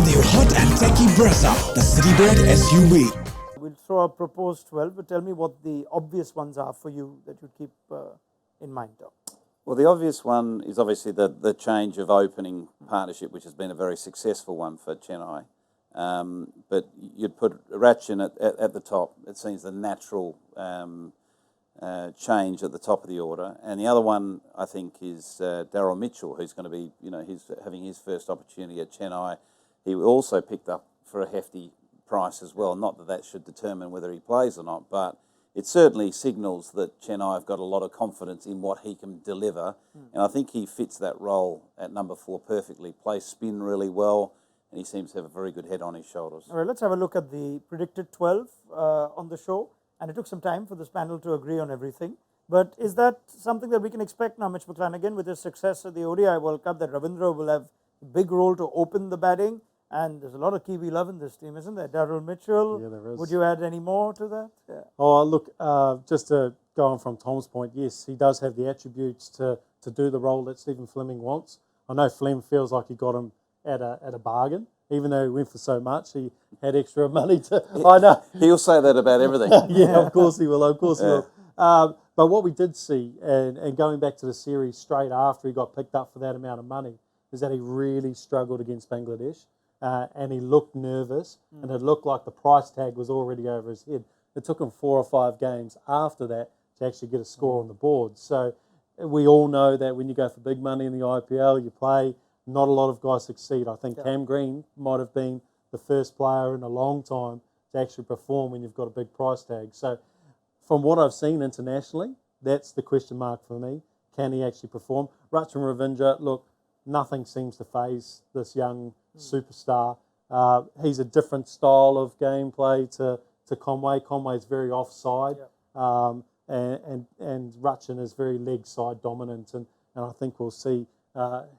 new hot and techy brezza, the Citybird SUV. We'll throw a proposed 12, but tell me what the obvious ones are for you that you'd keep in mind, Tom. Well, the obvious one is obviously the change of opening partnership, which has been a very successful one for Chennai. But you'd put Ratchin at the top. It seems the natural change at the top of the order. And the other one, I think, is Daryl Mitchell, who's going to be, he's having his first opportunity at Chennai. He also picked up for a hefty price as well. Not that should determine whether he plays or not, but it certainly signals that Chennai have got a lot of confidence in what he can deliver. And I think he fits that role at number 4 perfectly. Plays spin really well, and he seems to have a very good head on his shoulders. All right, let's have a look at the predicted 12 on the show. And it took some time for this panel to agree on everything. But is that something that we can expect now, Mitch McCleanghan, with his success at the ODI World Cup, that Ravindra will have a big role to open the batting? And there's a lot of Kiwi love in this team, isn't there? Daryl Mitchell. Yeah, there is. Would you add any more to that? Yeah. Oh, look, just to go on from Tom's point, yes, he does have the attributes to do the role that Stephen Fleming wants. I know Flem feels like he got him at a bargain, even though he went for so much. He had extra money to... I know. He'll say that about everything. Yeah, of course he will. Of course he will. But what we did see, and going back to the series straight after he got picked up for that amount of money, is that he really struggled against Bangladesh. And he looked nervous, and it looked like the price tag was already over his head. It took him 4 or 5 games after that to actually get a score on the board. So we all know that when you go for big money in the IPL, you play, not a lot of guys succeed. I think Cam Green might have been the first player in a long time to actually perform when you've got a big price tag. So from what I've seen internationally, that's the question mark for me. Can he actually perform? Rachin Ravindra, look, nothing seems to faze this young superstar. He's a different style of gameplay to Conway. Conway's very offside, and Rachin is very leg side dominant, and I think we'll see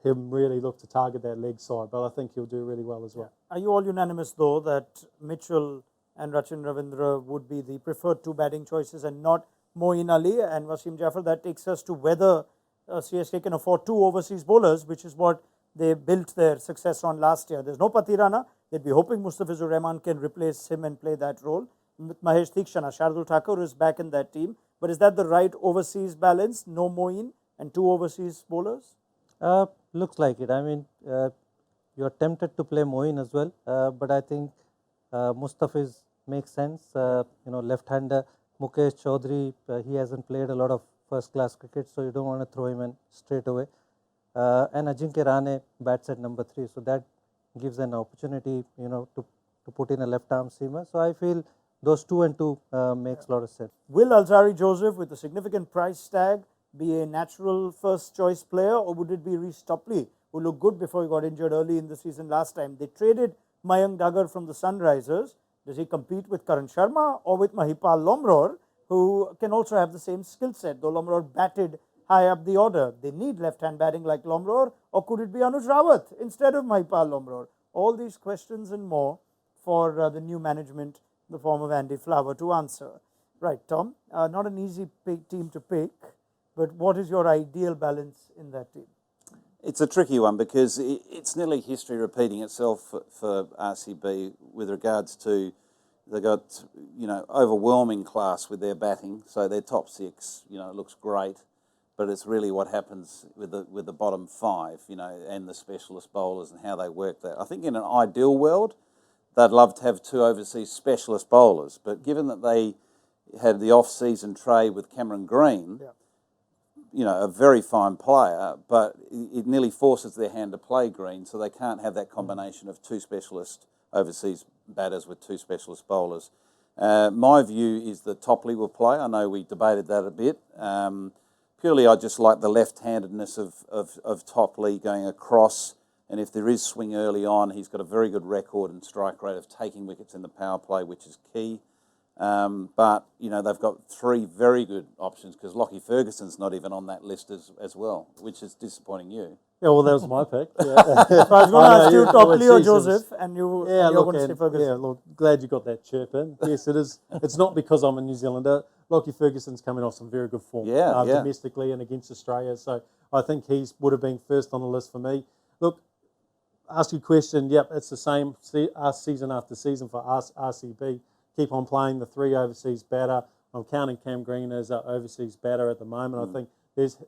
him really look to target that leg side, but I think he'll do really well as well. Are you all unanimous, though, that Mitchell and Rachin Ravindra would be the preferred 2 batting choices and not Moeen Ali and Wasim Jaffer? That takes us to whether CSK can afford 2 overseas bowlers, which is what they built their success on last year. There's no Patirana. They'd be hoping Mustafizur Rahman can replace him and play that role. With Mahesh Theekshana, Shardul Thakur is back in that team. But is that the right overseas balance? No Moeen and 2 overseas bowlers? Looks like it. I mean, you're tempted to play Moeen as well, but I think Mustafiz makes sense. Left-hander Mukesh Chaudhary, he hasn't played a lot of first-class cricket, so you don't want to throw him in straight away. And Ajinkya Rahane bats at number 3, so that gives an opportunity, to put in a left-arm seamer. So I feel those 2 and 2 makes a lot of sense. Will Alzari Joseph, with a significant price tag, be a natural first-choice player, or would it be Reece Topley, who looked good before he got injured early in the season last time? They traded Mayank Dagar from the Sunrisers. Does he compete with Karan Sharma or with Mahipal Lomror, who can also have the same skill set, though Lomror batted high up the order? They need left-hand batting like Lomror, or could it be Anuj Rawat instead of Mahipal Lomror? All these questions and more for the new management in the form of Andy Flower to answer. Right, Tom, not an easy team to pick, but what is your ideal balance in that team? It's a tricky one because it's nearly history repeating itself for RCB with regards to they've got overwhelming class with their batting, so their top 6 looks great, but it's really what happens with the bottom 5 and the specialist bowlers and how they work that. I think in an ideal world they'd love to have 2 overseas specialist bowlers, but given that they had the off-season trade with Cameron Green, a very fine player, but it nearly forces their hand to play Green, so they can't have that combination of 2 specialist overseas batters with 2 specialist bowlers. My view is that Topley will play. I know we debated that a bit. Purely, I just like the left-handedness of Topley going across, and if there is swing early on, he's got a very good record and strike rate of taking wickets in the power play, which is key. But they've got 3 very good options because Lockie Ferguson's not even on that list as well, which is disappointing you. Yeah, well, that was my pick. So I was going to ask you Topley or Joseph, and you're going to say Ferguson. Yeah, look, glad you got that chirp in. Yes, it is. It's not because I'm a New Zealander. Lockie Ferguson's coming off some very good form domestically and against Australia, so I think he would have been first on the list for me. Look, ask you a question, yep, it's the same season after season for us, RCB. Keep on playing the 3 overseas batter. I'm counting Cam Green as an overseas batter at the moment. I think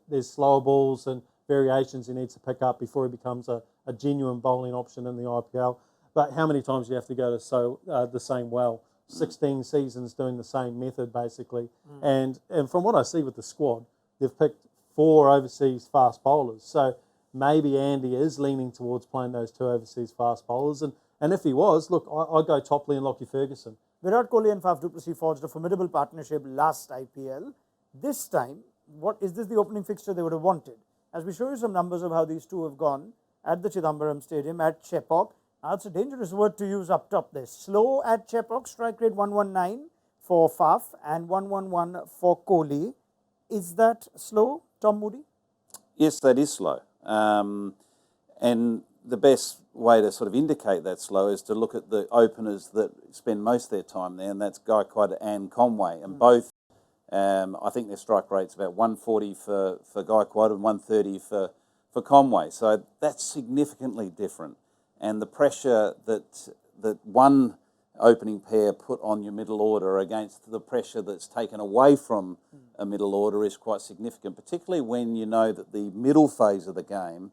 there's slower balls and variations he needs to pick up before he becomes a genuine bowling option in the IPL. But how many times do you have to go to the same well? 16 seasons doing the same method, basically. And from what I see with the squad, they've picked 4 overseas fast bowlers. So maybe Andy is leaning towards playing those 2 overseas fast bowlers. And if he was, look, I'd go Topley and Lockie Ferguson. Virat Kohli and Faf du Plessis forged a formidable partnership last IPL. This time, what is this the opening fixture they would have wanted? As we show you some numbers of how these two have gone at the Chidambaram Stadium, at Chepauk. Now, it's a dangerous word to use up top there. Slow at Chepauk, strike rate 119 for Faf and 111 for Kohli. Is that slow, Tom Moody? Yes, that is slow. And the best way to sort of indicate that slow is to look at the openers that spend most of their time there, and that's Gaikwad and Conway. And both, I think their strike rate's about 140 for Gaikwad and 130 for Conway. So that's significantly different. And the pressure that one opening pair put on your middle order against the pressure that's taken away from a middle order is quite significant, particularly when you know that the middle phase of the game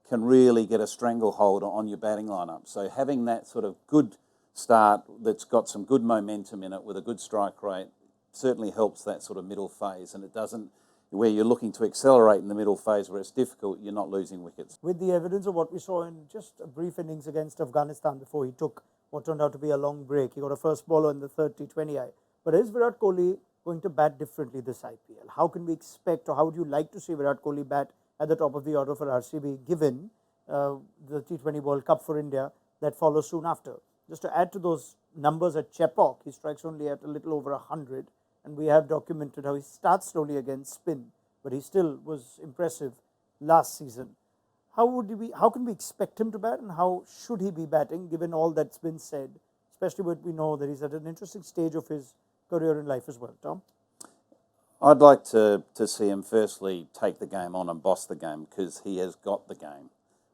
can really get a stranglehold on your batting lineup. So having that sort of good start that's got some good momentum in it with a good strike rate certainly helps that sort of middle phase, and it doesn't, where you're looking to accelerate in the middle phase where it's difficult, you're not losing wickets. With the evidence of what we saw in just a brief innings against Afghanistan before he took what turned out to be a long break. He got a first bowler in the third T20I. But is Virat Kohli going to bat differently this IPL? How can we expect, or how would you like to see Virat Kohli bat at the top of the order for RCB, given the T20 World Cup for India that follows soon after? Just to add to those numbers at Chepauk, he strikes only at a little over 100, and we have documented how he starts slowly against spin, but he still was impressive last season. How can we expect him to bat, and how should he be batting, given all that's been said, especially when we know that he's at an interesting stage of his career in life as well? Tom? I'd like to see him firstly take the game on and boss the game, because he has got the game.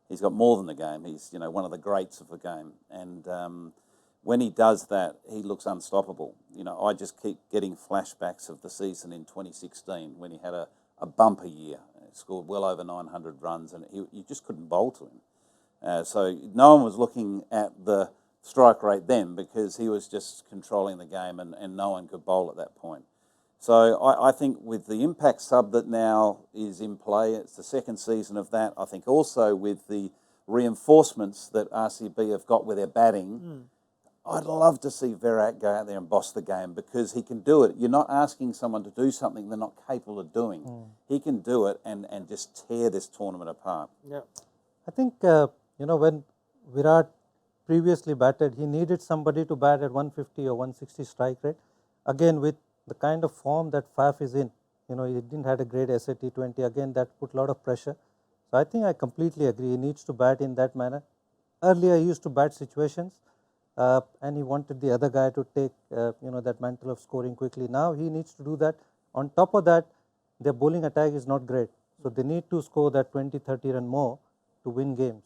He's got more than the game. He's one of the greats of the game, and when he does that, he looks unstoppable. I just keep getting flashbacks of the season in 2016 when he had a bumper year. He scored well over 900 runs, and you just couldn't bowl to him. So no one was looking at the strike rate then, because he was just controlling the game, and no one could bowl at that point. So I think with the impact sub that now is in play, it's the second season of that. I think also with the reinforcements that RCB have got with their batting, I'd love to see Virat go out there and boss the game, because he can do it. You're not asking someone to do something they're not capable of doing. He can do it and just tear this tournament apart. Yeah. I think, when Virat previously batted, he needed somebody to bat at 150 or 160 strike rate. Again, with the kind of form that Faf is in, he didn't have a great SA-T20. Again, that put a lot of pressure. So I think I completely agree. He needs to bat in that manner. Earlier, he used to bat situations, and he wanted the other guy to take, that mantle of scoring quickly. Now he needs to do that. On top of that, their bowling attack is not great. So they need to score that 20, 30 run more to win games.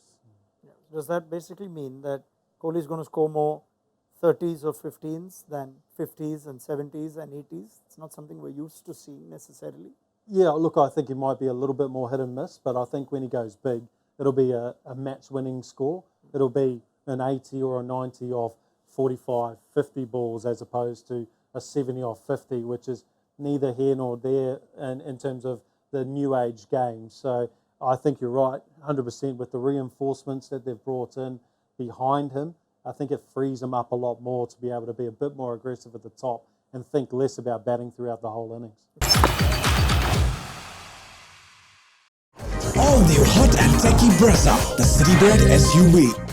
Does that basically mean that Kohli is going to score more 30s or 15s than 50s and 70s and 80s? It's not something we're used to seeing necessarily. Yeah, look, I think it might be a little bit more hit and miss, but I think when he goes big, it'll be a match-winning score. It'll be an 80 or a 90 off 45, 50 balls, as opposed to a 70 off 50, which is neither here nor there in terms of the new age game. So I think you're right, 100% with the reinforcements that they've brought in behind him. I think it frees him up a lot more to be able to be a bit more aggressive at the top and think less about batting throughout the whole innings. All new hot and techy Brezza, the Citybird SUV.